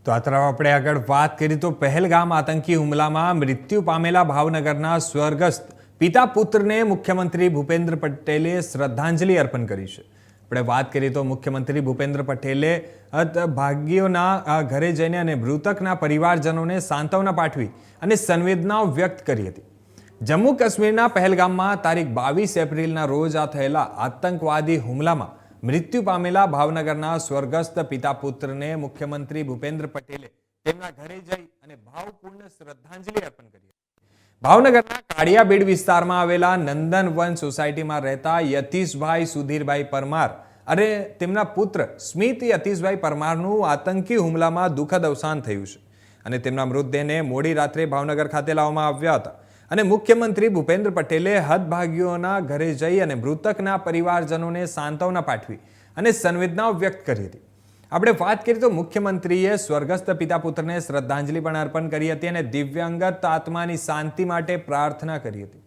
તો આ તરફ આપણે આગળ વાત કરીએ તો પહેલગામ આતંકી હુમલામાં મૃત્યુ પામેલા ભાવનગરના સ્વર્ગસ્થ પિતા પુત્રને મુખ્યમંત્રી ભૂપેન્દ્ર પટેલે શ્રદ્ધાંજલિ અર્પણ કરી છે. આપણે વાત કરીએ તો મુખ્યમંત્રી ભૂપેન્દ્ર પટેલે ભાગ્યોના ઘરે જઈને અને મૃતકના પરિવારજનોને સાંત્વના પાઠવી અને સંવેદનાઓ વ્યક્ત કરી હતી. જમ્મુ કાશ્મીરના પહેલગામમાં તારીખ 22 એપ્રિલના રોજ થયેલા આતંકવાદી હુમલામાં મૃત્યુ પામેલા ભાવનગરના સ્વર્ગસ્થ પિતા પુત્રને મુખ્યમંત્રી ભૂપેન્દ્ર પટેલે તેમના ઘરે જઈ અને ભાવપૂર્ણ શ્રદ્ધાંજલિ અર્પણ કરી. ભાવનગરના કાળિયાબીડ વિસ્તારમાં આવેલા નંદનવન સોસાયટીમાં રહેતા યતીશભાઈ સુધીરભાઈ પરમાર અને તેમના પુત્ર સ્મિત યતીશભાઈ પરમારનું આતંકી હુમલામાં દુઃખદ અવસાન થયું છે અને તેમના મૃતદેહને મોડી રાત્રે ભાવનગર ખાતે લાવવામાં આવ્યા હતા અને મુખ્યમંત્રી ભૂપેન્દ્ર પટેલે હતભાગ્યોના ઘરે જઈ અને મૃતકના પરિવારજનોને સાંત્વના પાઠવી અને સંવેદનાઓ વ્યક્ત કરી હતી. આપણે વાત કરીએ તો મુખ્યમંત્રીએ સ્વર્ગસ્થ પિતા પુત્રને શ્રદ્ધાંજલિ પણ અર્પણ કરી હતી અને દિવ્યાંગત આત્માની શાંતિ માટે પ્રાર્થના કરી હતી.